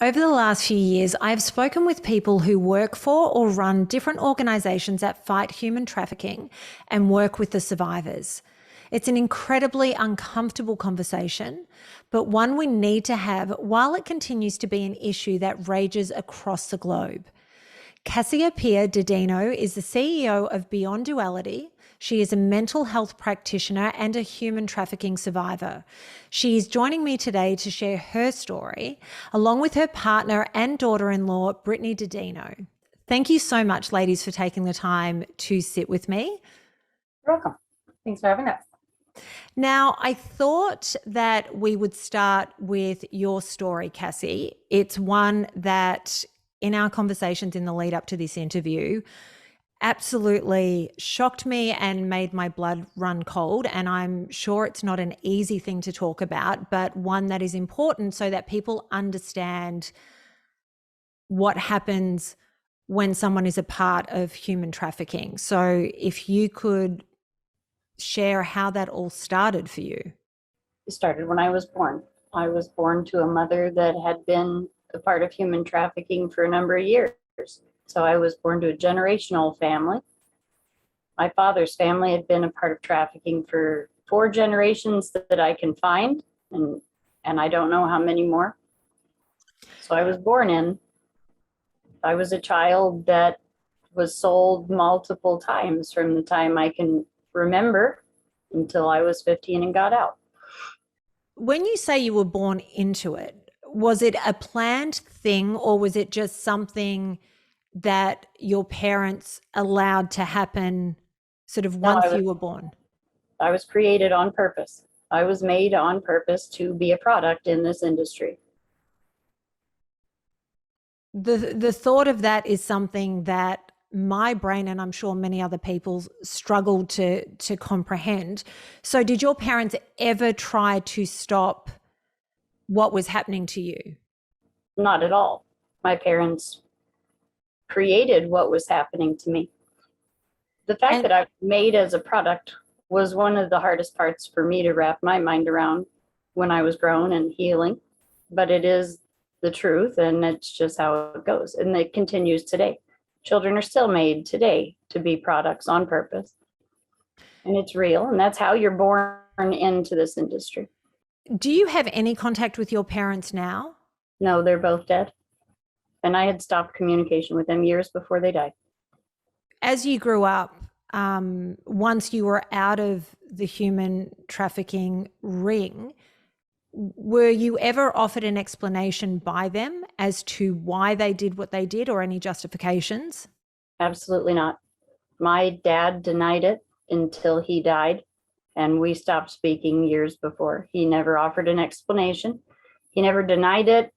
Over the last few years, I've spoken with people who work for or run different organisations that fight human trafficking and work with the survivors. It's an incredibly uncomfortable conversation, but one we need to have while it continues to be an issue that rages across the globe. Cassiopeia Daddino is the CEO of Beyond Duality. She is a mental health practitioner and a human trafficking survivor. She is joining me today to share her story, along with her partner and daughter-in-law, Brittany Daddino. Thank you so much, ladies, for taking the time to sit with me. You're welcome. Thanks for having us. Now, I thought that we would start with your story, Cassie. It's one that, in our conversations in the lead up to this interview, absolutely shocked me and made my blood run cold. And I'm sure it's not an easy thing to talk about, but one that is important so that people understand what happens when someone is a part of human trafficking. So if you could share how that all started for you. It started when I was born. I was born to a mother that had been a part of human trafficking for a number of years. So I was born to a generational family. My father's family had been a part of trafficking for 4 generations that I can find, and I don't know how many more. So I was born in. I was a child that was sold multiple times from the time I can remember until I was 15 and got out. When you say you were born into it, was it a planned thing, or was it just something that your parents allowed to happen sort of once you were born? I was created on purpose. I was made on purpose to be a product in this industry. The thought of that is something that my brain, and I'm sure many other people, struggled to comprehend. So did your parents ever try to stop what was happening to you? Not at all. My parents created what was happening to me. The fact that I was made as a product was one of the hardest parts for me to wrap my mind around when I was grown and healing, but it is the truth, and it's just how it goes, and it continues today. Children are still made today to be products on purpose, and it's real, and that's how you're born into this industry. Do you have any contact with your parents now? No, they're both dead. And I had stopped communication with them years before they died. As you grew up, once you were out of the human trafficking ring, were you ever offered an explanation by them as to why they did what they did, or any justifications? Absolutely not. My dad denied it until he died, and we stopped speaking years before. He never offered an explanation. He never denied it,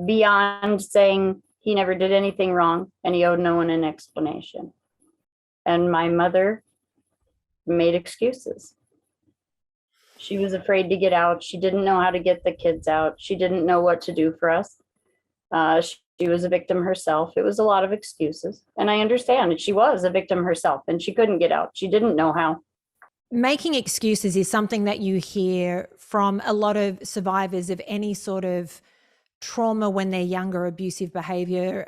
beyond saying he never did anything wrong and he owed no one an explanation. And my mother made excuses. She was afraid to get out. She didn't know how to get the kids out. She didn't know what to do for us. She was a victim herself. It was a lot of excuses. And I understand that she was a victim herself and she couldn't get out. She didn't know how. Making excuses is something that you hear from a lot of survivors of any sort of trauma when they're younger, abusive behavior,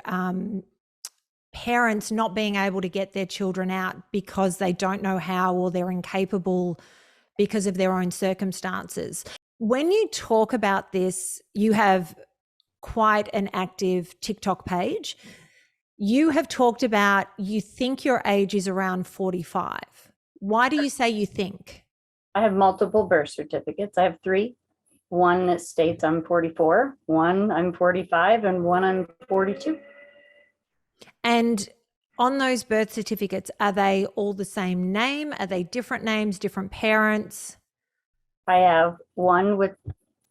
parents not being able to get their children out because they don't know how, or they're incapable because of their own circumstances. When you talk about this, you have quite an active TikTok page. You have talked about, you think your age is around 45. Why do you say you think? I have multiple birth certificates. I have 3. One that states I'm 44, one I'm 45, and one I'm 42. And on those birth certificates, are they all the same name? Are they different names, different parents? I have one with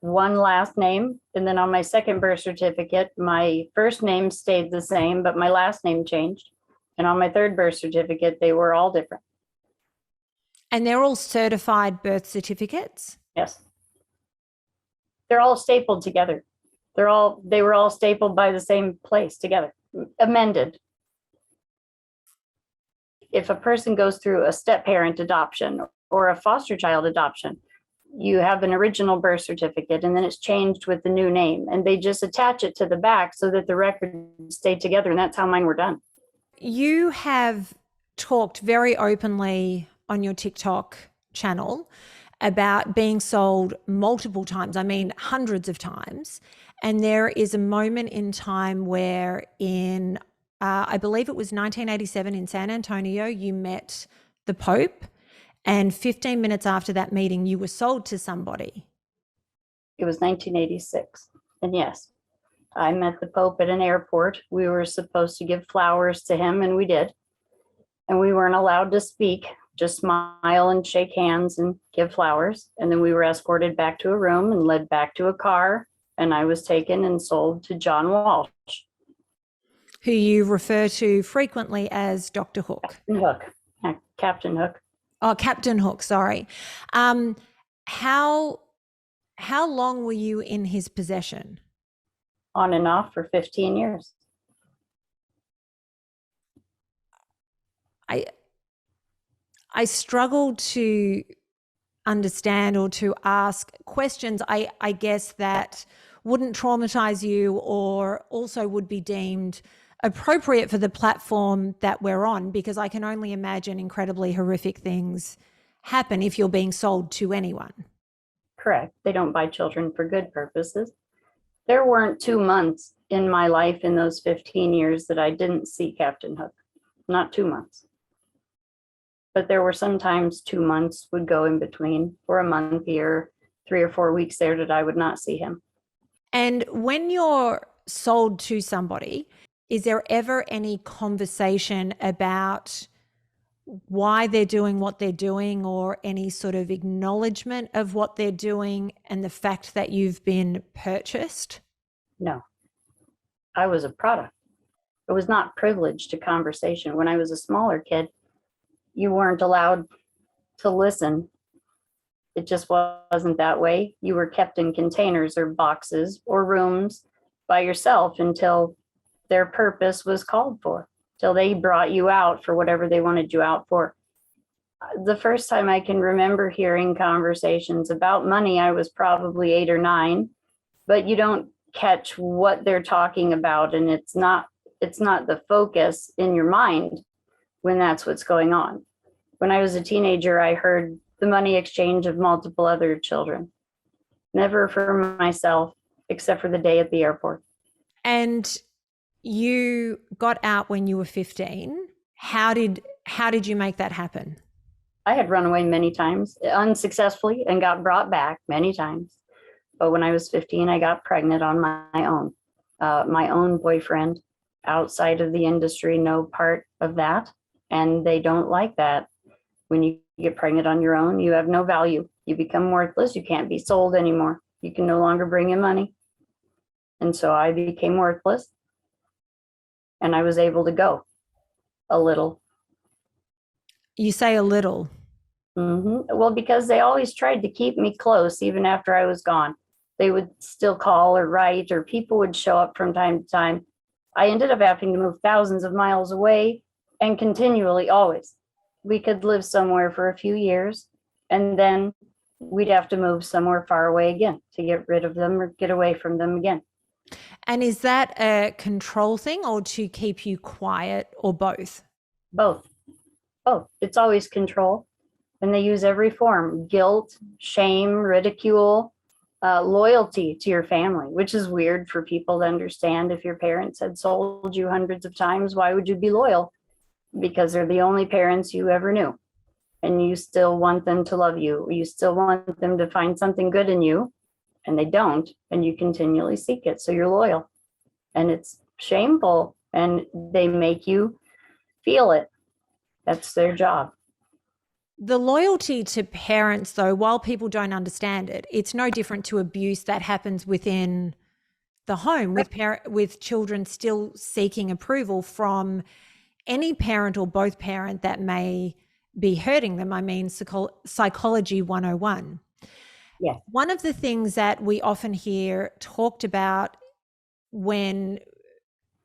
one last name, and then on my second birth certificate, my first name stayed the same, but my last name changed. And on my third birth certificate, they were all different. And they're all certified birth certificates? Yes. They're all stapled together. They were all stapled by the same place together, amended. If a person goes through a step parent adoption or a foster child adoption, you have an original birth certificate and then it's changed with the new name, and they just attach it to the back so that the records stay together. And that's how mine were done. You have talked very openly on your TikTok channel about being sold multiple times, I mean, hundreds of times. And there is a moment in time where in, I believe it was 1987 in San Antonio, you met the Pope. And 15 minutes after that meeting, you were sold to somebody. It was 1986. And yes, I met the Pope at an airport. We were supposed to give flowers to him, and we did. And we weren't allowed to speak, just smile and shake hands and give flowers. And then we were escorted back to a room and led back to a car. And I was taken and sold to John Walsh, who you refer to frequently as Dr. Hook. Captain Hook. Captain Hook. Oh, Captain Hook, sorry. How long were you in his possession? On and off for 15 years. I struggle to understand or to ask questions, I guess, that wouldn't traumatize you or also would be deemed appropriate for the platform that we're on, because I can only imagine incredibly horrific things happen if you're being sold to anyone. Correct. They don't buy children for good purposes. There weren't 2 months in my life in those 15 years that I didn't see Captain Hook. Not 2 months. But there were sometimes 2 months would go in between, or a month here, 3 or 4 weeks there that I would not see him. And when you're sold to somebody, is there ever any conversation about why they're doing what they're doing, or any sort of acknowledgement of what they're doing and the fact that you've been purchased? No, I was a product. I was not privileged to conversation. When I was a smaller kid, you weren't allowed to listen. It just wasn't that way. You were kept in containers or boxes or rooms by yourself until their purpose was called for, till they brought you out for whatever they wanted you out for. The first time I can remember hearing conversations about money, I was probably 8 or 9, but you don't catch what they're talking about, and it's not the focus in your mind when that's what's going on. When I was a teenager, I heard the money exchange of multiple other children, never for myself, except for the day at the airport. And you got out when you were 15. How did you make that happen? I had run away many times unsuccessfully and got brought back many times. But when I was 15, I got pregnant on my own boyfriend, outside of the industry, no part of that. And they don't like that. When you get pregnant on your own, you have no value. You become worthless. You can't be sold anymore. You can no longer bring in money. And so I became worthless. And I was able to go a little. You say a little. Mm-hmm. Well, because they always tried to keep me close, even after I was gone. They would still call or write, or people would show up from time to time. I ended up having to move thousands of miles away, and continually, always. We could live somewhere for a few years, and then we'd have to move somewhere far away again to get rid of them or get away from them again. And is that a control thing, or to keep you quiet, or both? Both. It's always control. And they use every form: guilt, shame, ridicule, loyalty to your family, which is weird for people to understand. If your parents had sold you hundreds of times, why would you be loyal? Because they're the only parents you ever knew. And you still want them to love you. You still want them to find something good in you, and they don't. And you continually seek it. So you're loyal. And it's shameful. And they make you feel it. That's their job. The loyalty to parents, though, while people don't understand it, it's no different to abuse that happens within the home, with children still seeking approval from any parent or both parent that may be hurting them. I mean, psychology 101. Yeah. One of the things that we often hear talked about when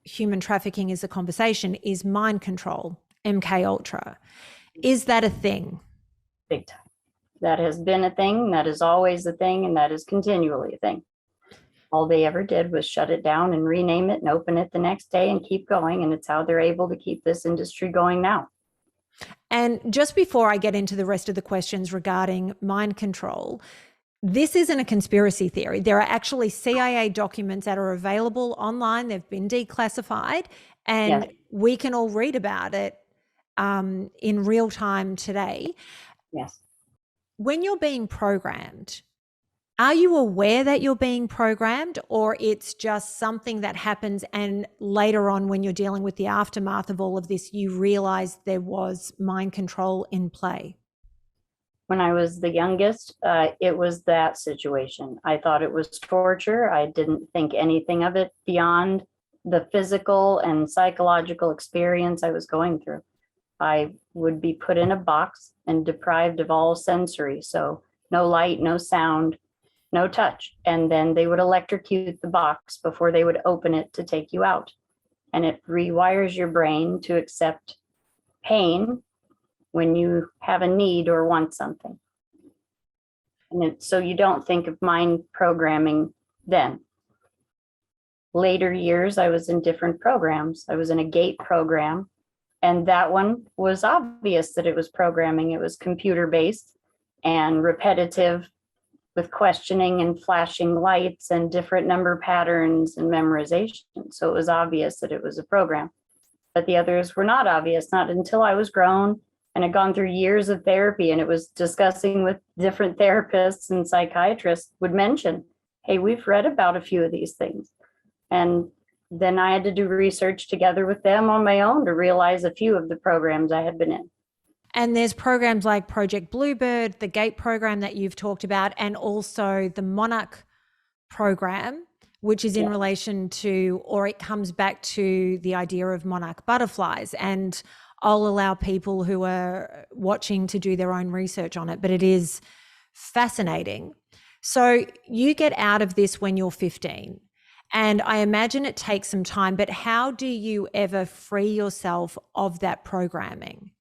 human trafficking is a conversation is mind control, MK Ultra. Is that a thing? Big time. That has been a thing, that is always a thing, and that is continually a thing. All they ever did was shut it down and rename it and open it the next day and keep going. And it's how they're able to keep this industry going now. And just before I get into the rest of the questions regarding mind control, this isn't a conspiracy theory. There are actually CIA documents that are available online. They've been declassified, and Yes. we can all read about it in real time today. Yes. When you're being programmed, are you aware that you're being programmed, or it's just something that happens and later on when you're dealing with the aftermath of all of this, you realize there was mind control in play? When I was the youngest, it was that situation. I thought it was torture. I didn't think anything of it beyond the physical and psychological experience I was going through. I would be put in a box and deprived of all sensory. So no light, no sound, no touch. And then they would electrocute the box before they would open it to take you out. And it rewires your brain to accept pain when you have a need or want something. And so you don't think of mind programming then. Later years, I was in different programs. I was in a GATE program, and that one was obvious that it was programming. It was computer-based and repetitive with questioning and flashing lights and different number patterns and memorization. So it was obvious that it was a program. But the others were not obvious, not until I was grown and had gone through years of therapy, and it was discussing with different therapists and psychiatrists would mention, hey, we've read about a few of these things. And then I had to do research together with them on my own to realize a few of the programs I had been in. And there's programs like Project Bluebird, the GATE program that you've talked about, and also the Monarch program, which is in relation to, or it comes back to the idea of monarch butterflies. And I'll allow people who are watching to do their own research on it, but it is fascinating. So you get out of this when you're 15, and I imagine it takes some time, but how do you ever free yourself of that programming?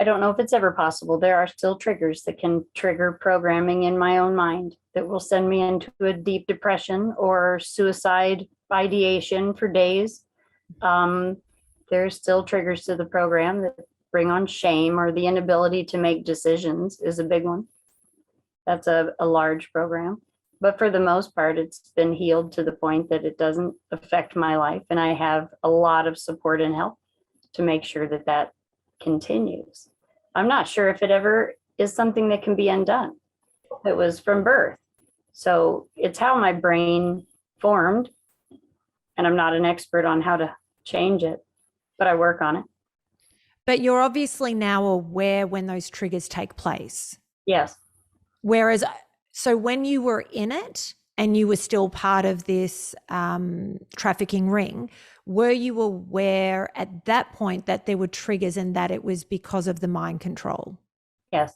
I don't know if it's ever possible. There are still triggers that can trigger programming in my own mind that will send me into a deep depression or suicide ideation for days. There's still triggers to the program that bring on shame, or the inability to make decisions is a big one. That's a large program. But for the most part, it's been healed to the point that it doesn't affect my life. And I have a lot of support and help to make sure that that continues. I'm not sure if it ever is something that can be undone. It was from birth. So it's how my brain formed. And I'm not an expert on how to change it, but I work on it. But you're obviously now aware when those triggers take place. Yes. Whereas, so when you were in it and you were still part of this trafficking ring, were you aware at that point that there were triggers and that it was because of the mind control? Yes.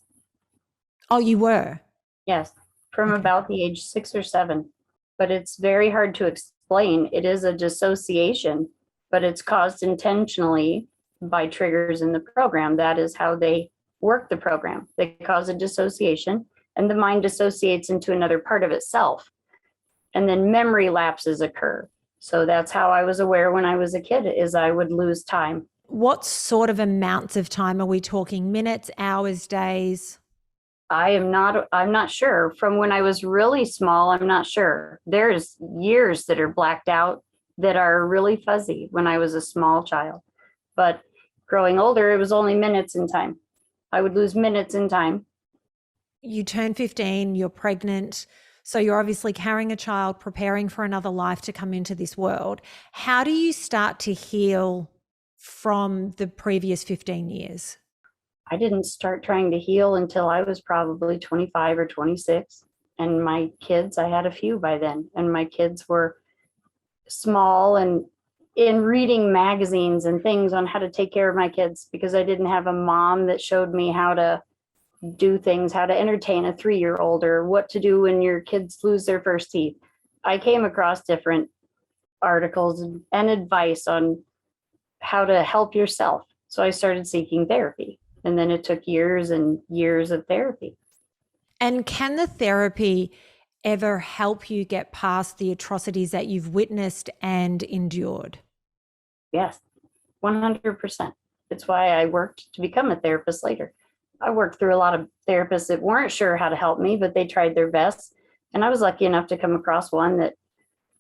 Oh, you were? Yes. From about the age 6 or 7. But it's very hard to explain. It is a dissociation, but it's caused intentionally by triggers in the program. That is how they work the program. They cause a dissociation, and the mind dissociates into another part of itself. And then memory lapses occur. So that's how I was aware when I was a kid, is I would lose time. What sort of amounts of time are we talking? Minutes, hours, days? I'm not sure. From when I was really small, I'm not sure. There's years that are blacked out that are really fuzzy when I was a small child. But growing older, it was only minutes in time. I would lose minutes in time. You turn 15, you're pregnant. So you're obviously carrying a child, preparing for another life to come into this world. How do you start to heal from the previous 15 years? I didn't start trying to heal until I was probably 25 or 26. And my kids, I had a few by then. And my kids were small, and in reading magazines and things on how to take care of my kids, because I didn't have a mom that showed me how to do things, how to entertain a 3-year-old, or what to do when your kids lose their first teeth. I came across different articles and advice on how to help yourself. So I started seeking therapy, and then it took years and years of therapy. And can the therapy ever help you get past the atrocities that you've witnessed and endured? Yes, 100%. It's why I worked to become a therapist later. I worked through a lot of therapists that weren't sure how to help me, but they tried their best. And I was lucky enough to come across one that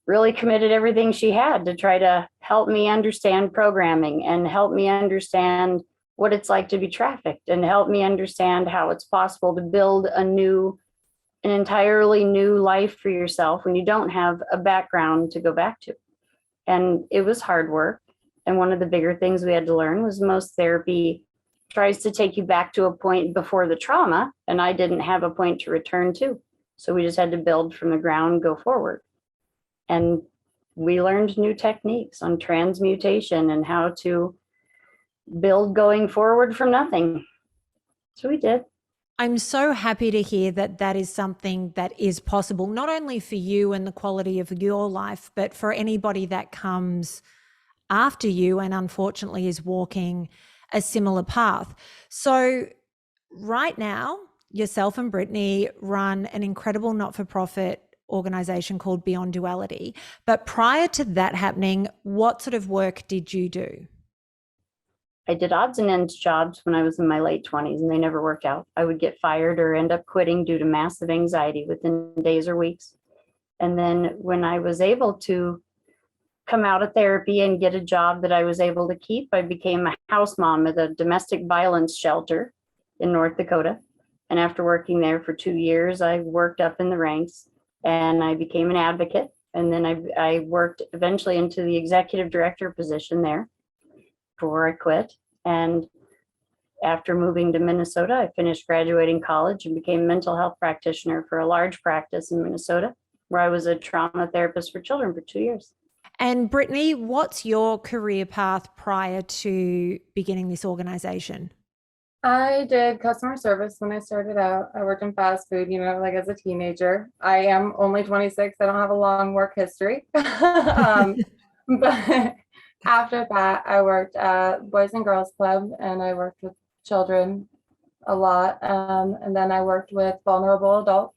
really committed everything she had to try to help me understand programming and help me understand what it's like to be trafficked and help me understand how it's possible to build an entirely new life for yourself when you don't have a background to go back to. And it was hard work. And one of the bigger things we had to learn was most therapy tries to take you back to a point before the trauma, and I didn't have a point to return to. So we just had to build from the ground, go forward. And we learned new techniques on transmutation and how to build going forward from nothing. So we did. I'm so happy to hear that that is something that is possible, not only for you and the quality of your life, but for anybody that comes after you and unfortunately is walking a similar path. So right now, yourself and Brittany run an incredible not-for-profit organization called Beyond Duality. But prior to that happening, what sort of work did you do? I did odds and ends jobs when I was in my late 20s, and they never worked out. I would get fired or end up quitting due to massive anxiety within days or weeks. And then when I was able to come out of therapy and get a job that I was able to keep, I became a house mom at a domestic violence shelter in North Dakota. And after working there for 2 years, I worked up in the ranks and I became an advocate. And then I worked eventually into the executive director position there before I quit. And after moving to Minnesota, I finished graduating college and became a mental health practitioner for a large practice in Minnesota, where I was a trauma therapist for children for 2 years. And Brittany, what's your career path prior to beginning this organization? I did customer service when I started out. I worked in fast food, like as a teenager. I am only 26. I don't have a long work history. But after that, I worked at Boys and Girls Club and I worked with children a lot. And then I worked with vulnerable adults.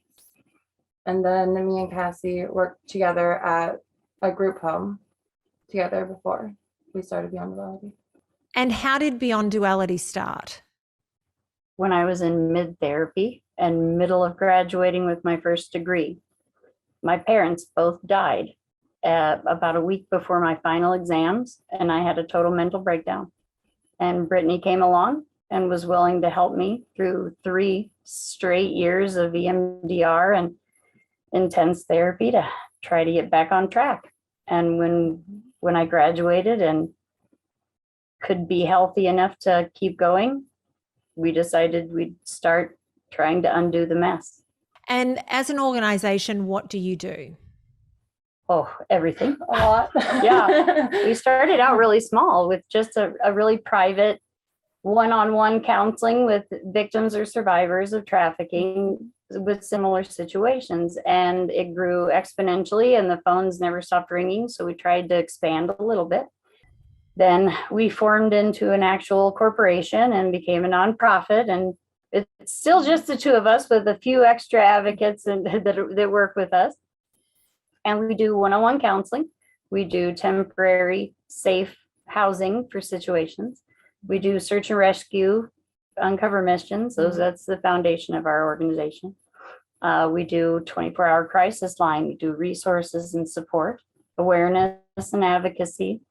And then me and Cassie worked together at a group home together before we started Beyond Duality. And how did Beyond Duality start? When I was in mid-therapy and middle of graduating with my first degree, my parents both died about a week before my final exams, and I had a total mental breakdown. And Brittany came along and was willing to help me through 3 straight years of EMDR and intense therapy to try to get back on track. And when I graduated and could be healthy enough to keep going, we decided we'd start trying to undo the mess. And as an organization, what do you do? Oh, everything. A lot. Yeah. We started out really small with just a really private one-on-one counseling with victims or survivors of trafficking with similar situations. And it grew exponentially and the phones never stopped ringing. So we tried to expand a little bit. Then we formed into an actual corporation and became a nonprofit. And it's still just the two of us with a few extra advocates that work with us. And we do one-on-one counseling. We do temporary safe housing for situations. We do search and rescue, uncover missions. That's the foundation of our organization. We do 24-hour crisis line. We do resources and support, awareness and advocacy.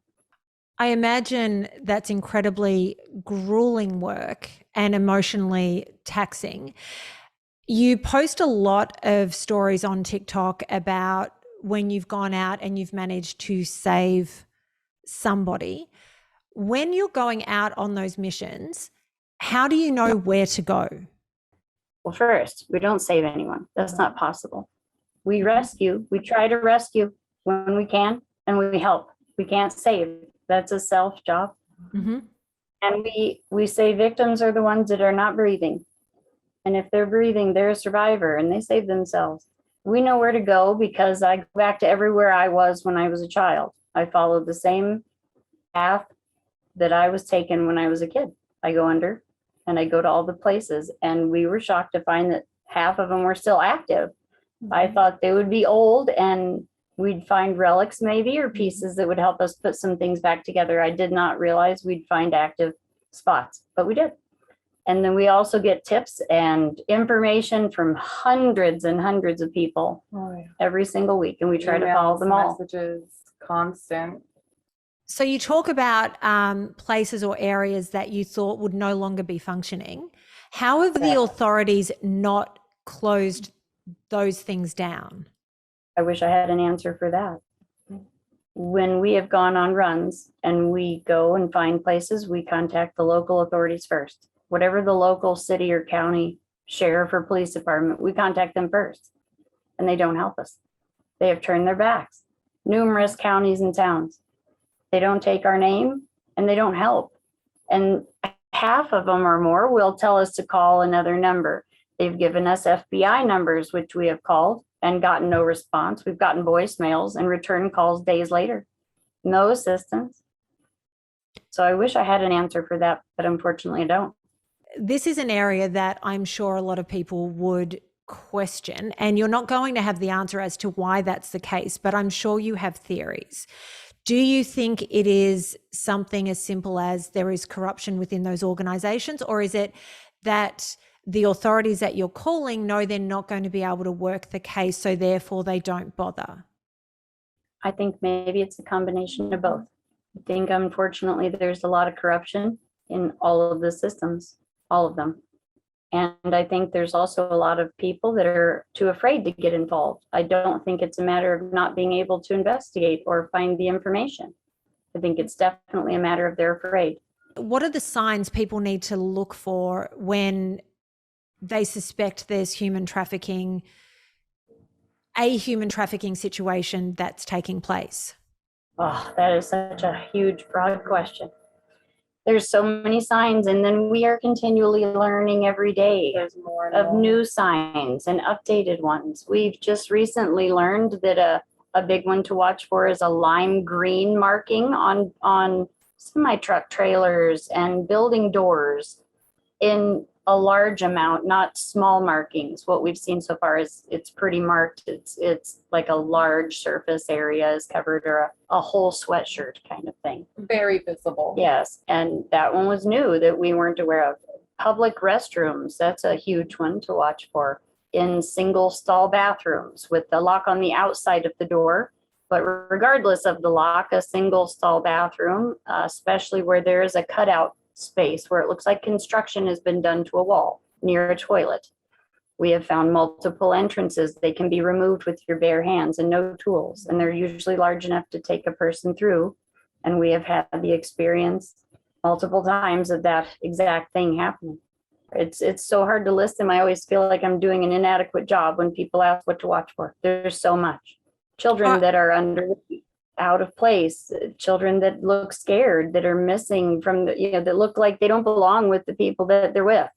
I imagine that's incredibly grueling work and emotionally taxing. You post a lot of stories on TikTok about when you've gone out and you've managed to save somebody. When you're going out on those missions, how do you know where to go? Well, first, we don't save anyone. That's not possible. We rescue. We try to rescue when we can, and we help. We can't save. That's a self job. Mm-hmm. And we say victims are the ones that are not breathing. And if they're breathing, they're a survivor and they save themselves. We know where to go because I go back to everywhere I was when I was a child. I followed the same path that I was taken when I was a kid. I go under and I go to all the places. And we were shocked to find that half of them were still active. I thought they would be old and we'd find relics maybe, or pieces that would help us put some things back together. I did not realize we'd find active spots, but we did. And then we also get tips and information from hundreds and hundreds of people every single week. And we try to follow them all. Messages, constant. So you talk about places or areas that you thought would no longer be functioning. How have the authorities not closed those things down? I wish I had an answer for that. When we have gone on runs and we go and find places, we contact the local authorities first. Whatever the local city or county sheriff or police department, we contact them first, and they don't help us. They have turned their backs. Numerous counties and towns. They don't take our name and they don't help. And half of them or more will tell us to call another number. They've given us FBI numbers, which we have called and gotten no response. We've gotten voicemails and return calls days later. No assistance. So I wish I had an answer for that, but unfortunately I don't. This is an area that I'm sure a lot of people would question, and you're not going to have the answer as to why that's the case, but I'm sure you have theories. Do you think it is something as simple as there is corruption within those organizations, or is it that the authorities that you're calling know they're not going to be able to work the case, so therefore they don't bother? I think maybe it's a combination of both. I think unfortunately there's a lot of corruption in all of the systems, all of them. And I think there's also a lot of people that are too afraid to get involved. I don't think it's a matter of not being able to investigate or find the information. I think it's definitely a matter of they're afraid. What are the signs people need to look for when they suspect there's human trafficking, a human trafficking situation that's taking place? Oh, that is such a huge, broad question. There's so many signs, and then we are continually learning every day of new signs and updated ones. We've just recently learned that a big one to watch for is a lime green marking on semi-truck trailers and building doors in a large amount, not small markings. What we've seen so far is it's pretty marked. It's like a large surface area is covered, or a whole sweatshirt kind of thing. Very visible. Yes, and that one was new that we weren't aware of. Public restrooms, that's a huge one to watch for. In single stall bathrooms with the lock on the outside of the door. But regardless of the lock, a single stall bathroom, especially where there is a cutout space where it looks like construction has been done to a wall near a toilet. We have found multiple entrances. They can be removed with your bare hands and no tools, and they're usually large enough to take a person through. And we have had the experience multiple times of that exact thing happening. It's so hard to list them. I always feel like I'm doing an inadequate job when people ask what to watch for. There's so much. Children that are out of place, children that look scared, that are missing from that look like they don't belong with the people that they're with.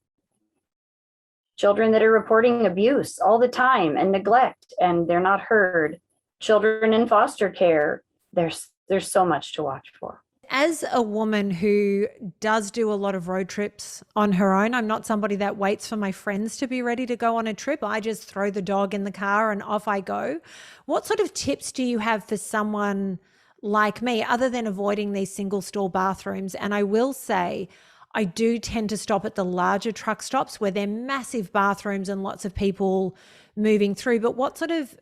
Children that are reporting abuse all the time and neglect, and they're not heard. Children in foster care. There's so much to watch for. As a woman who does do a lot of road trips on her own, I'm not somebody that waits for my friends to be ready to go on a trip. I just throw the dog in the car and off I go. What sort of tips do you have for someone like me, other than avoiding these single stall bathrooms? And I will say, I do tend to stop at the larger truck stops where they're massive bathrooms and lots of people moving through. But what sort of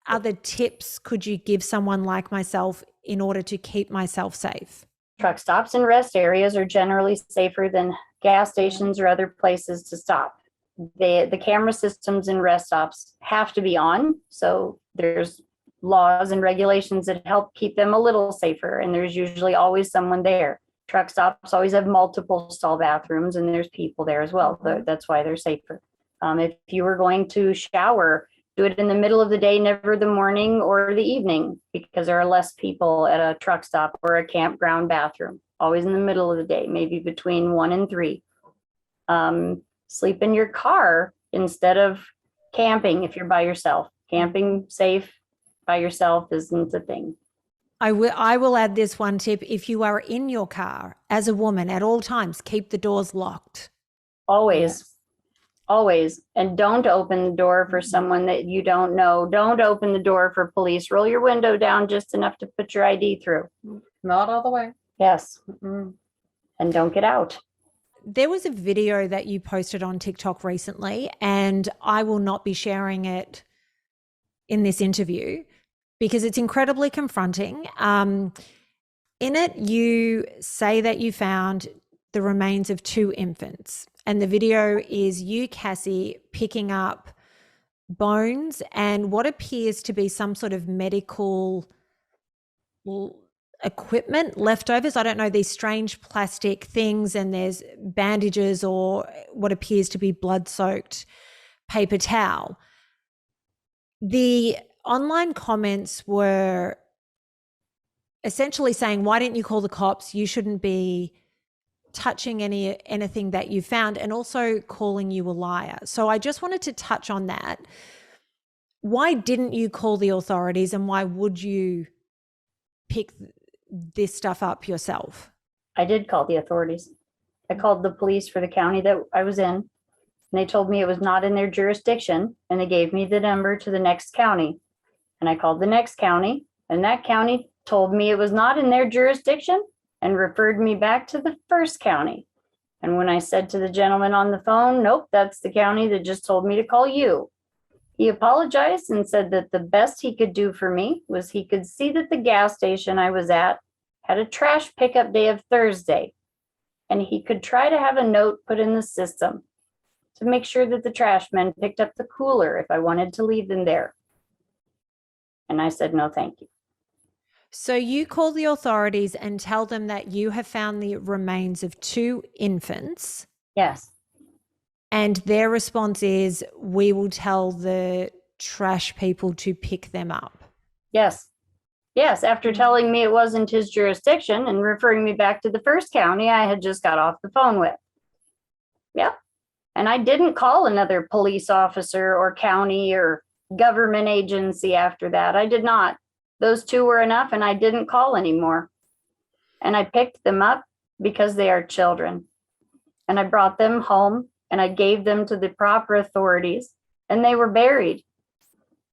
other tips could you give someone like myself in order to keep myself safe? Truck stops and rest areas are generally safer than gas stations or other places to stop. The camera systems in rest stops have to be on. So there's laws and regulations that help keep them a little safer. And there's usually always someone there. Truck stops always have multiple stall bathrooms, and there's people there as well. That's why they're safer. If you were going to shower, do it in the middle of the day, never the morning or the evening, because there are less people at a truck stop or a campground bathroom. Always in the middle of the day, maybe between 1 and 3. Sleep in your car instead of camping if you're by yourself. Camping safe by yourself isn't a thing. I will add this one tip. If you are in your car as a woman at all times, keep the doors locked. Always. Always. And don't open the door for someone that you don't know. Don't open the door for police. Roll your window down just enough to put your ID through. Not all the way. Yes. Mm-mm. And don't get out. There was a video that you posted on TikTok recently, and I will not be sharing it in this interview because it's incredibly confronting. In it, you say that you found the remains of 2 infants, and the video is you, Cassie, picking up bones and what appears to be some sort of medical equipment, leftovers. I don't know, these strange plastic things, and there's bandages or what appears to be blood-soaked paper towel. The online comments were essentially saying, why didn't you call the cops? You shouldn't be touching anything that you found, and also calling you a liar. So I just wanted to touch on that. Why didn't you call the authorities, and why would you pick this stuff up yourself? I did call the authorities. I called the police for the county that I was in, and they told me it was not in their jurisdiction, and they gave me the number to the next county. And I called the next county, and that county told me it was not in their jurisdiction and referred me back to the first county. And when I said to the gentleman on the phone, nope, that's the county that just told me to call you, he apologized and said that the best he could do for me was he could see that the gas station I was at had a trash pickup day of Thursday, and he could try to have a note put in the system to make sure that the trash men picked up the cooler if I wanted to leave them there. And I said, no, thank you. So you call the authorities and tell them that you have found the remains of 2 infants. Yes. And their response is, we will tell the trash people to pick them up. Yes. Yes. After telling me it wasn't his jurisdiction and referring me back to the first county I had just got off the phone with. Yeah. And I didn't call another police officer or county or government agency after that. I did not. Those 2 were enough, and I didn't call anymore. And I picked them up because they are children. And I brought them home, and I gave them to the proper authorities, and they were buried.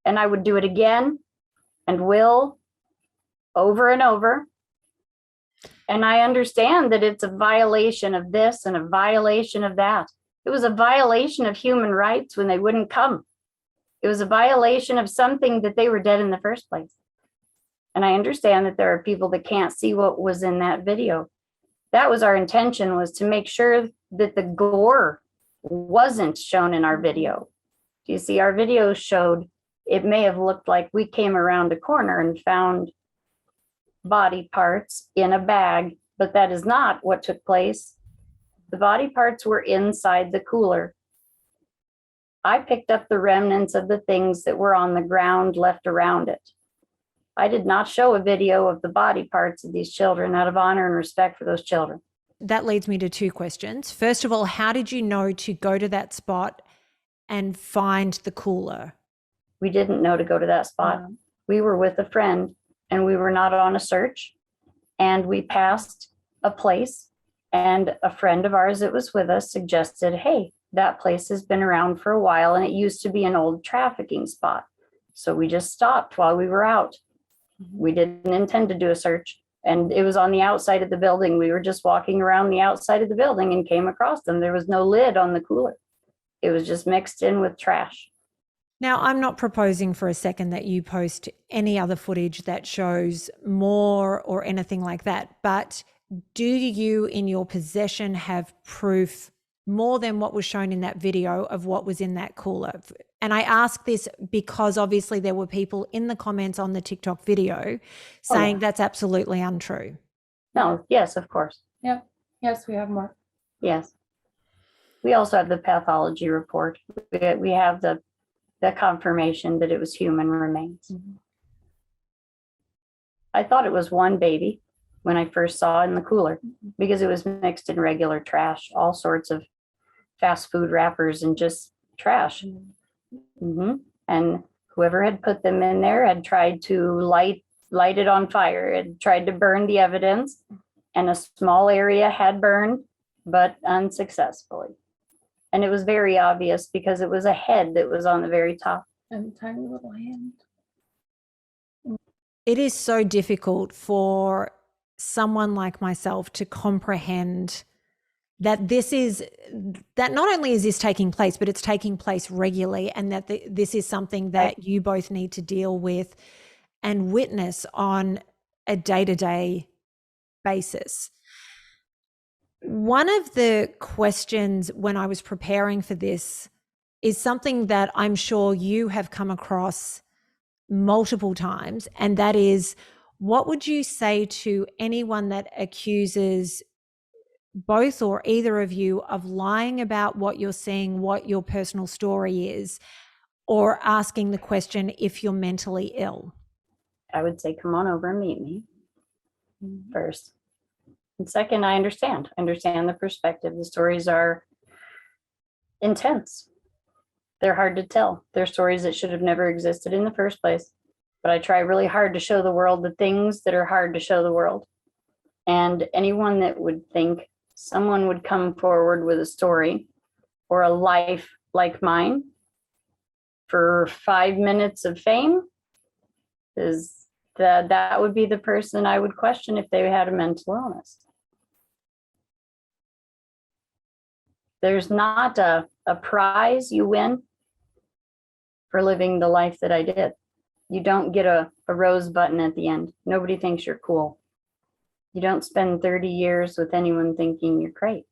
And I would do it again and will, over and over. And I understand that it's a violation of this and a violation of that. It was a violation of human rights when they wouldn't come. It was a violation of something that they were dead in the first place. And I understand that there are people that can't see what was in that video. That was our intention, was to make sure that the gore wasn't shown in our video. You see, our video showed, it may have looked like we came around a corner and found body parts in a bag, but that is not what took place. The body parts were inside the cooler. I picked up the remnants of the things that were on the ground left around it. I did not show a video of the body parts of these children out of honor and respect for those children. That leads me to 2 questions. First of all, how did you know to go to that spot and find the cooler? We didn't know to go to that spot. No. We were with a friend, and we were not on a search. And we passed a place, and a friend of ours that was with us suggested, hey, that place has been around for a while, and it used to be an old trafficking spot. So we just stopped while we were out. We didn't intend to do a search, and it was on the outside of the building. We were just walking around the outside of the building and came across them. There was no lid on the cooler. It was just mixed in with trash. Now, I'm not proposing for a second that you post any other footage that shows more or anything like that, but do you in your possession have proof more than what was shown in that video of what was in that cooler? And I ask this because obviously there were people in the comments on the TikTok video saying that's absolutely untrue. No, yes, of course. Yeah. Yes, we have more. Yes. We also have the pathology report. We have the confirmation that it was human remains. Mm-hmm. I thought it was one baby when I first saw it in the cooler because it was mixed in regular trash, all sorts of fast food wrappers and just trash. Mm-hmm. And whoever had put them in there had tried to light it on fire, had tried to burn the evidence, and a small area had burned, but unsuccessfully. And it was very obvious because it was a head that was on the very top. And tiny little hand. It is so difficult for someone like myself to comprehend that that not only is this taking place, but it's taking place regularly, and that this is something that you both need to deal with and witness on a day-to-day basis. One of the questions when I was preparing for this is something that I'm sure you have come across multiple times, and that is, what would you say to anyone that accuses both or either of you of lying about what you're seeing, what your personal story is, or asking the question if you're mentally ill? I would say, come on over and meet me first. And second, I understand the perspective. The stories are intense. They're hard to tell. They're stories that should have never existed in the first place. But I try really hard to show the world the things that are hard to show the world. And anyone that would think someone would come forward with a story or a life like mine for 5 minutes of fame, is that would be the person I would question if they had a mental illness. There's not a prize you win for living the life that I did. You don't get a rose button at the end. Nobody thinks you're cool. You don't spend 30 years with anyone thinking you're great.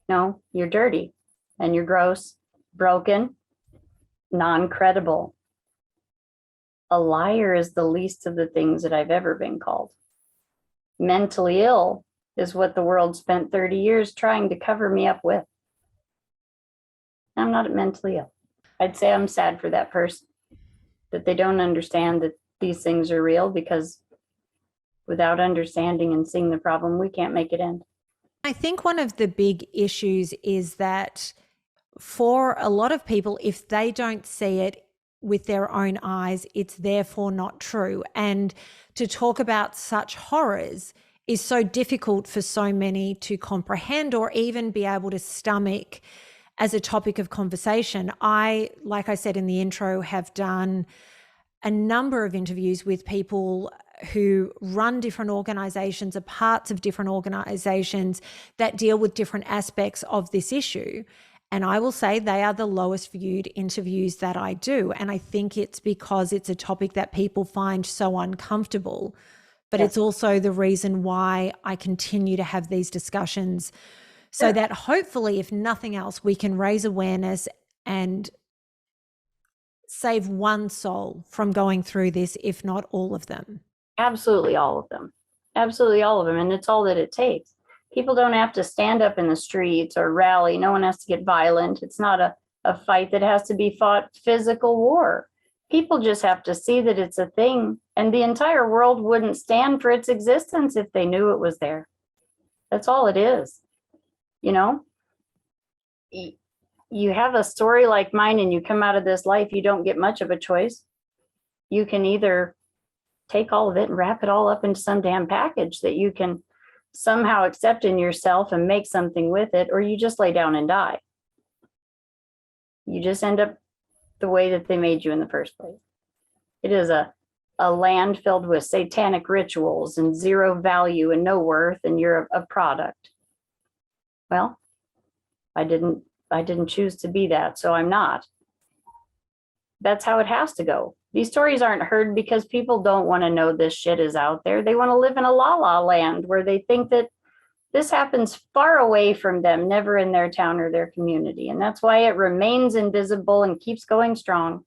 No, you're dirty and you're gross, broken, non-credible. A liar is the least of the things that I've ever been called. Mentally ill is what the world spent 30 years trying to cover me up with. I'm not mentally ill. I'd say I'm sad for that person, that they don't understand that these things are real, because without understanding and seeing the problem, we can't make it end. I think one of the big issues is that for a lot of people, if they don't see it with their own eyes, it's therefore not true. And to talk about such horrors is so difficult for so many to comprehend or even be able to stomach as a topic of conversation. I, like I said in the intro, have done a number of interviews with people who run different organizations, are parts of different organizations that deal with different aspects of this issue. And I will say they are the lowest viewed interviews that I do. And I think it's because it's a topic that people find so uncomfortable. But It's also the reason why I continue to have these discussions, so that hopefully, if nothing else, we can raise awareness and save one soul from going through this, if not all of them. Absolutely all of them. Absolutely all of them. And it's all that it takes. People don't have to stand up in the streets or rally. No one has to get violent. It's not a fight that has to be fought, physical war. People just have to see that it's a thing, and the entire world wouldn't stand for its existence if they knew it was there. That's all it is. You know, you have a story like mine and you come out of this life, you don't get much of a choice. You can either take all of it and wrap it all up into some damn package that you can somehow accept in yourself and make something with it, or you just lay down and die. You just end up the way that they made you in the first place. It is a land filled with satanic rituals and zero value and no worth, and you're a product. Well, I didn't choose to be that, so I'm not. That's how it has to go. These stories aren't heard because people don't want to know this shit is out there. They want to live in a la-la land where they think that this happens far away from them, never in their town or their community. And that's why it remains invisible and keeps going strong.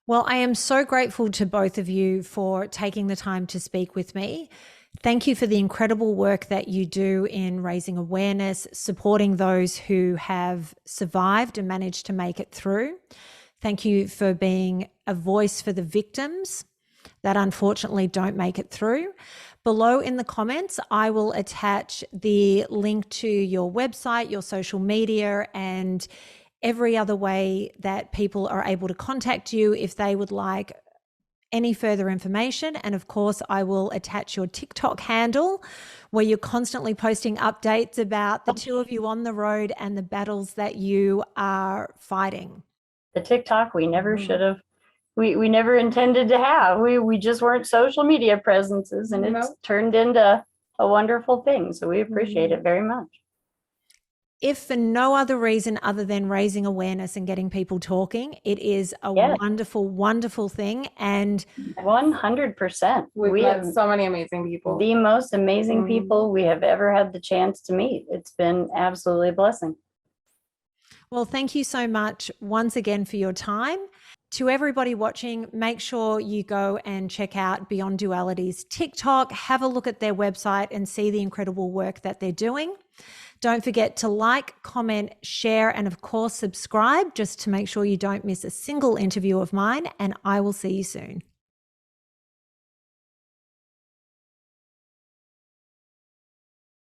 Well, I am so grateful to both of you for taking the time to speak with me. Thank you for the incredible work that you do in raising awareness, supporting those who have survived and managed to make it through. Thank you for being a voice for the victims that unfortunately don't make it through. Below in the comments, I will attach the link to your website, your social media, and every other way that people are able to contact you if they would like any further information. And of course, I will attach your TikTok handle where you're constantly posting updates about the two of you on the road and the battles that you are fighting. The TikTok we never should have, we never intended to have. We just weren't social media presences, and it's turned into a wonderful thing. So we appreciate it very much. If for no other reason other than raising awareness and getting people talking, it is a wonderful, wonderful thing. And 100%. We met so many amazing people. The most amazing people we have ever had the chance to meet. It's been absolutely a blessing. Well, thank you so much once again for your time. To everybody watching, make sure you go and check out Beyond Duality's TikTok, have a look at their website and see the incredible work that they're doing. Don't forget to like, comment, share, and of course, subscribe just to make sure you don't miss a single interview of mine. And I will see you soon.